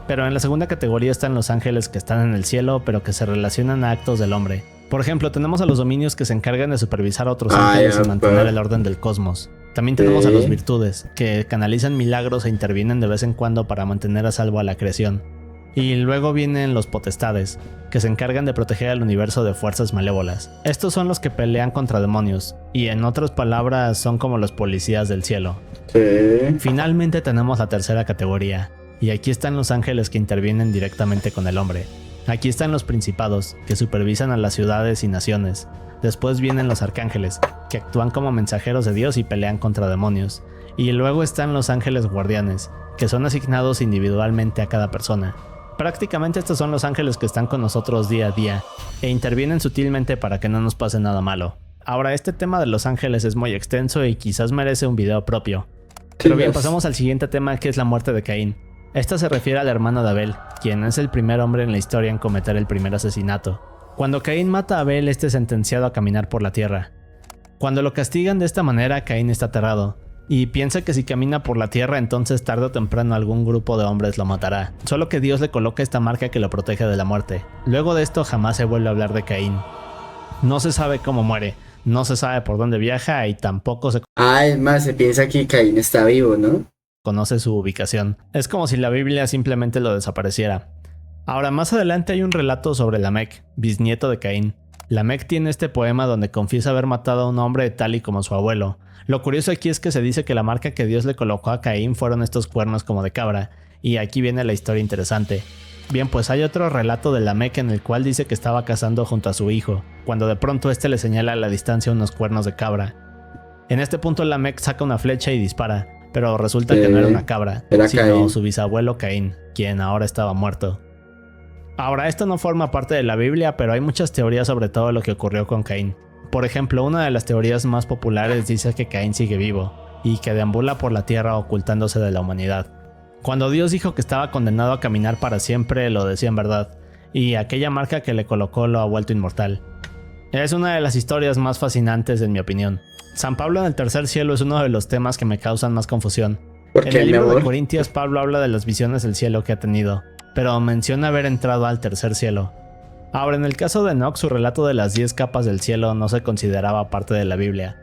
Pero en la segunda categoría están los ángeles que están en el cielo, pero que se relacionan a actos del hombre. Por ejemplo, tenemos a los dominios que se encargan de supervisar a otros ángeles y mantener el orden del cosmos. También tenemos a los virtudes, que canalizan milagros e intervienen de vez en cuando para mantener a salvo a la creación. Y luego vienen los potestades, que se encargan de proteger al universo de fuerzas malévolas. Estos son los que pelean contra demonios, y en otras palabras son como los policías del cielo. Sí. Finalmente tenemos la tercera categoría, y aquí están los ángeles que intervienen directamente con el hombre. Aquí están los principados, que supervisan a las ciudades y naciones. Después vienen los arcángeles, que actúan como mensajeros de Dios y pelean contra demonios. Y luego están los ángeles guardianes, que son asignados individualmente a cada persona. Prácticamente estos son los ángeles que están con nosotros día a día, e intervienen sutilmente para que no nos pase nada malo. Ahora, este tema de los ángeles es muy extenso y quizás merece un video propio. Pero bien, pasamos al siguiente tema, que es la muerte de Caín. Esta se refiere al hermano de Abel, quien es el primer hombre en la historia en cometer el primer asesinato. Cuando Caín mata a Abel, este es sentenciado a caminar por la tierra. Cuando lo castigan de esta manera, Caín está aterrado, y piensa que si camina por la tierra, entonces tarde o temprano algún grupo de hombres lo matará. Solo que Dios le coloca esta marca que lo protege de la muerte. Luego de esto jamás se vuelve a hablar de Caín. No se sabe cómo muere, no se sabe por dónde viaja y tampoco se Es más, se piensa que Caín está vivo, ¿no? conoce su ubicación. Es como si la Biblia simplemente lo desapareciera. Ahora, más adelante hay un relato sobre Lamec, bisnieto de Caín. Lamec tiene este poema donde confiesa haber matado a un hombre tal y como su abuelo. Lo curioso aquí es que se dice que la marca que Dios le colocó a Caín fueron estos cuernos como de cabra, y aquí viene la historia interesante. Bien, pues hay otro relato de Lamec en el cual dice que estaba cazando junto a su hijo, cuando de pronto este le señala a la distancia unos cuernos de cabra. En este punto Lamec saca una flecha y dispara, pero resulta que no era una cabra, era sino Caín. su bisabuelo Caín, quien ahora estaba muerto. Ahora, esto no forma parte de la Biblia, pero hay muchas teorías sobre todo lo que ocurrió con Caín. Por ejemplo, una de las teorías más populares dice que Caín sigue vivo y que deambula por la tierra ocultándose de la humanidad. Cuando Dios dijo que estaba condenado a caminar para siempre, lo decía en verdad, y aquella marca que le colocó lo ha vuelto inmortal. Es una de las historias más fascinantes en mi opinión. San Pablo en el tercer cielo es uno de los temas que me causan más confusión. ¿Por En qué, el mi libro de amor? Corintios, Pablo habla de las visiones del cielo que ha tenido, pero menciona haber entrado al tercer cielo. Ahora, en el caso de Enoch, su relato de las 10 capas del cielo no se consideraba parte de la Biblia.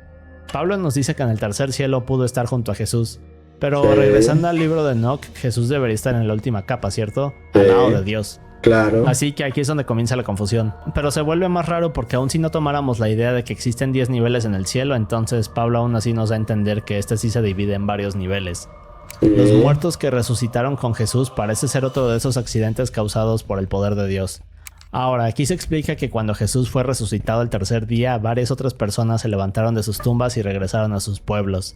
Pablo nos dice que en el tercer cielo pudo estar junto a Jesús, pero Sí. regresando al libro de Enoch, Jesús debería estar en la última capa, ¿cierto? Sí. Al lado de Dios. Claro. Así que aquí es donde comienza la confusión. Pero se vuelve más raro porque aun si no tomáramos la idea de que existen 10 niveles en el cielo, entonces Pablo aún así nos da a entender que este sí se divide en varios niveles. Sí. Los muertos que resucitaron con Jesús parece ser otro de esos accidentes causados por el poder de Dios. Ahora, aquí se explica que cuando Jesús fue resucitado el tercer día, varias otras personas se levantaron de sus tumbas y regresaron a sus pueblos.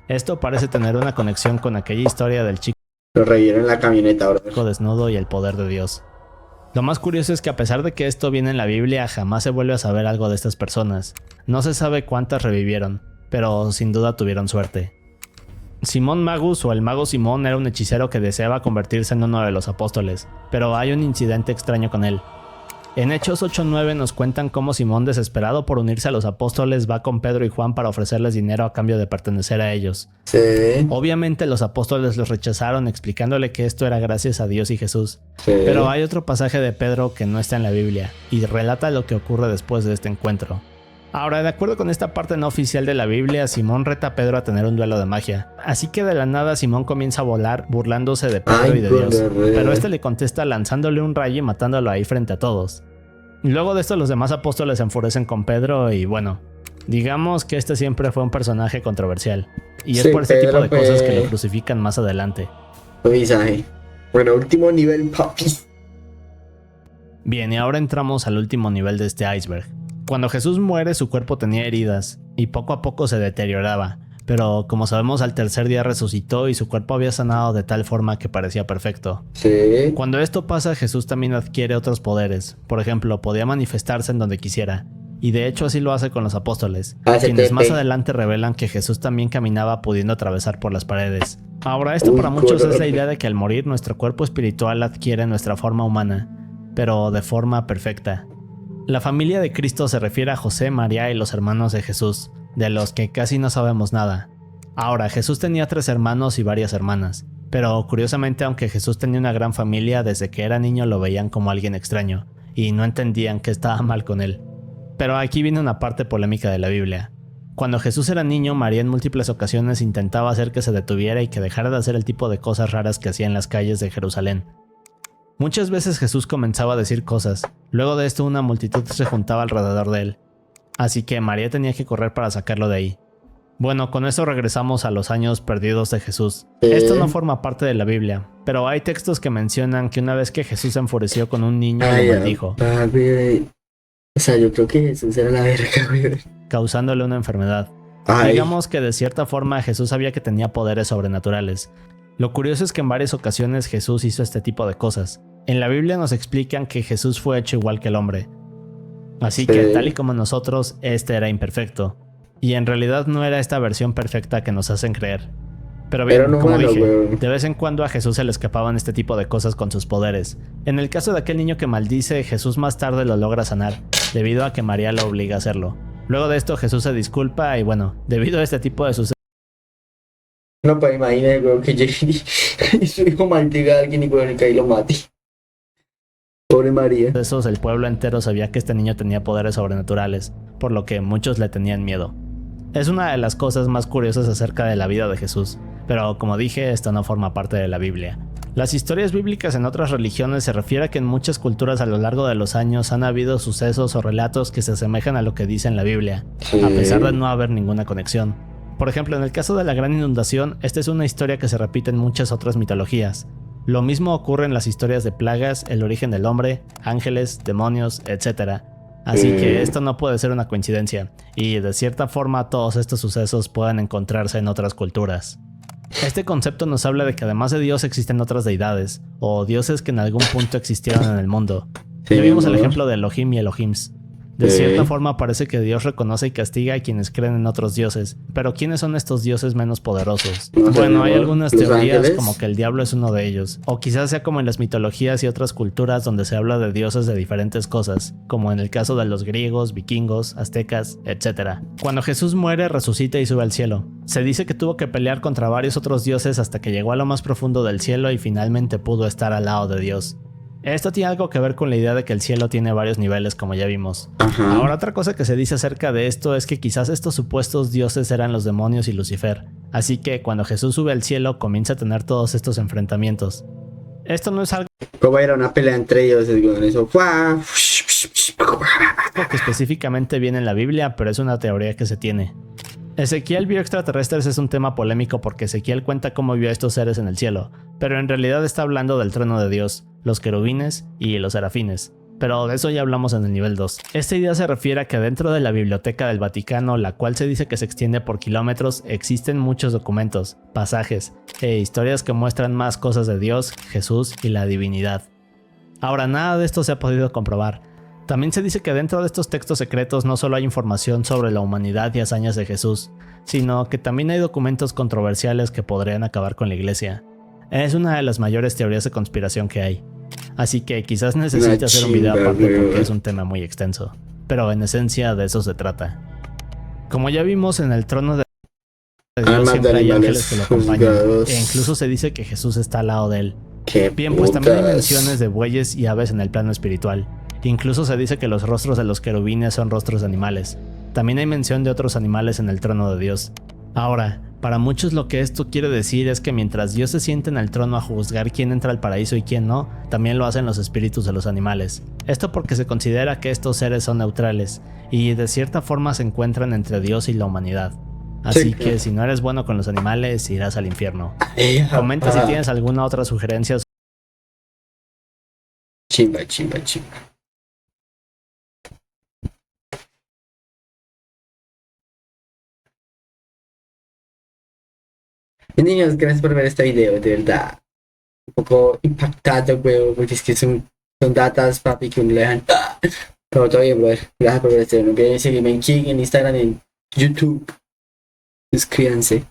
Esto parece tener una conexión con aquella historia del chico Lo revivieron en la camioneta, bro. desnudo y el poder de Dios. Lo más curioso es que a pesar de que esto viene en la Biblia, jamás se vuelve a saber algo de estas personas. No se sabe cuántas revivieron, pero sin duda tuvieron suerte. Simón Magus, o el mago Simón, era un hechicero que deseaba convertirse en uno de los apóstoles, pero hay un incidente extraño con él. En Hechos 8:9 nos cuentan cómo Simón, desesperado por unirse a los apóstoles, va con Pedro y Juan para ofrecerles dinero a cambio de pertenecer a ellos. Sí. Obviamente los apóstoles los rechazaron explicándole que esto era gracias a Dios y Jesús. Sí. Pero hay otro pasaje de Pedro que no está en la Biblia y relata lo que ocurre después de este encuentro. Ahora, de acuerdo con esta parte no oficial de la Biblia, Simón reta a Pedro a tener un duelo de magia. Así que de la nada Simón comienza a volar burlándose de Pedro Ay, y de Dios. brother. Pero este le contesta lanzándole un rayo y matándolo ahí frente a todos. Luego de esto los demás apóstoles se enfurecen con Pedro y bueno, digamos que este siempre fue un personaje controversial. Y es Sí, por este tipo Pedro de cosas que fue- lo crucifican más adelante. Visaje. Bueno, último nivel, papi. Bien, y ahora entramos al último nivel de este iceberg. Cuando Jesús muere, su cuerpo tenía heridas y poco a poco se deterioraba, pero como sabemos al tercer día resucitó y su cuerpo había sanado de tal forma que parecía perfecto. Sí. Cuando esto pasa, Jesús también adquiere otros poderes. Por ejemplo, podía manifestarse en donde quisiera, y de hecho así lo hace con los apóstoles, quienes más adelante revelan que Jesús también caminaba pudiendo atravesar por las paredes. Ahora, esto Uy, para muchos es la color. idea de que al morir nuestro cuerpo espiritual adquiere nuestra forma humana, pero de forma perfecta. La familia de Cristo se refiere a José, María y los hermanos de Jesús, de los que casi no sabemos nada. Ahora, Jesús tenía 3 hermanos y varias hermanas, pero curiosamente, aunque Jesús tenía una gran familia, desde que era niño lo veían como alguien extraño, y no entendían que estaba mal con él. Pero aquí viene una parte polémica de la Biblia. Cuando Jesús era niño, María en múltiples ocasiones intentaba hacer que se detuviera y que dejara de hacer el tipo de cosas raras que hacía en las calles de Jerusalén. Muchas veces Jesús comenzaba a decir cosas, luego de esto una multitud se juntaba alrededor de él, así que María tenía que correr para sacarlo de ahí. Bueno, con eso regresamos a los años perdidos de Jesús. Esto no forma parte de la Biblia, pero hay textos que mencionan que una vez que Jesús se enfureció con un niño Ay, lo maldijo, papi. O sea, yo creo que Jesús era la verga, güey. causándole una enfermedad. Ay. Digamos que de cierta forma Jesús sabía que tenía poderes sobrenaturales. Lo curioso es que en varias ocasiones Jesús hizo este tipo de cosas. En la Biblia nos explican que Jesús fue hecho igual que el hombre. Así que Sí. tal y como nosotros, este era imperfecto. Y en realidad no era esta versión perfecta que nos hacen creer. Pero bien, Era un como humano, dije, weón. de vez en cuando a Jesús se le escapaban este tipo de cosas con sus poderes. En el caso de aquel niño que maldice, Jesús más tarde lo logra sanar, debido a que María lo obliga a hacerlo. Luego de esto Jesús se disculpa y bueno, debido a este tipo de sucesos, No, pues imagínate, weón, que llegue y su hijo maldiga a alguien y weón, que ahí lo mate. Pobre María. el pueblo entero sabía que este niño tenía poderes sobrenaturales, por lo que muchos le tenían miedo. Es una de las cosas más curiosas acerca de la vida de Jesús, pero como dije, esto no forma parte de la Biblia. Las historias bíblicas en otras religiones se refiere a que en muchas culturas a lo largo de los años han habido sucesos o relatos que se asemejan a lo que dice en la Biblia, Sí. a pesar de no haber ninguna conexión. Por ejemplo, en el caso de la gran inundación, esta es una historia que se repite en muchas otras mitologías. Lo mismo ocurre en las historias de plagas, el origen del hombre, ángeles, demonios, etc. Así que esto no puede ser una coincidencia, y de cierta forma todos estos sucesos pueden encontrarse en otras culturas. Este concepto nos habla de que además de Dios existen otras deidades, o dioses que en algún punto existieron en el mundo. Sí, Ya vimos el ¿no? ejemplo de Elohim y Elohims. De Sí. cierta forma parece que Dios reconoce y castiga a quienes creen en otros dioses, pero ¿quiénes son estos dioses menos poderosos? No sé, Bueno, hay ¿no? algunas ¿Los teorías ángeles? como que el diablo es uno de ellos, o quizás sea como en las mitologías y otras culturas donde se habla de dioses de diferentes cosas, como en el caso de los griegos, vikingos, aztecas, etc. Cuando Jesús muere, resucita y sube al cielo. Se dice que tuvo que pelear contra varios otros dioses hasta que llegó a lo más profundo del cielo y finalmente pudo estar al lado de Dios. Esto tiene algo que ver con la idea de que el cielo tiene varios niveles, como ya vimos. Ajá. Ahora, otra cosa que se dice acerca de esto es que quizás estos supuestos dioses eran los demonios y Lucifer, así que cuando Jesús sube al cielo comienza a tener todos estos enfrentamientos. Esto no es algo ¿Cómo era una pelea entre ellos? Con eso. ¡Fua! que específicamente viene en la Biblia, pero es una teoría que se tiene. Ezequiel vio extraterrestres es un tema polémico porque Ezequiel cuenta cómo vio a estos seres en el cielo, pero en realidad está hablando del trono de Dios, los querubines y los serafines. Pero de eso ya hablamos en el nivel 2. Esta idea se refiere a que dentro de la biblioteca del Vaticano, la cual se dice que se extiende por kilómetros, existen muchos documentos, pasajes e historias que muestran más cosas de Dios, Jesús y la divinidad. Ahora, nada de esto se ha podido comprobar. También se dice que dentro de estos textos secretos no solo hay información sobre la humanidad y hazañas de Jesús, sino que también hay documentos controversiales que podrían acabar con la iglesia. Es una de las mayores teorías de conspiración que hay. Así que quizás necesite hacer un video aparte porque es un tema muy extenso. Pero en esencia de eso se trata. Como ya vimos en el trono de Dios siempre hay ángeles que lo acompañan. E incluso se dice que Jesús está al lado de él. Bien, pues también hay menciones de bueyes y aves en el plano espiritual. Incluso se dice que los rostros de los querubines son rostros de animales. También hay mención de otros animales en el trono de Dios. Ahora, para muchos lo que esto quiere decir es que mientras Dios se siente en el trono a juzgar quién entra al paraíso y quién no, también lo hacen los espíritus de los animales. Esto porque se considera que estos seres son neutrales y de cierta forma se encuentran entre Dios y la humanidad. Así Sí, que si no eres bueno con los animales, irás al infierno. Ey, Comenta si papá. tienes alguna otra sugerencia. Chimba. Niños, gracias por ver este video, de verdad. Un poco impactado, weón, porque es que son datas, papi, que uno le dejan. Pero todo bien, brother. Gracias por ver este video. No olviden seguirme en Kik, en Instagram, en YouTube. Suscríbanse.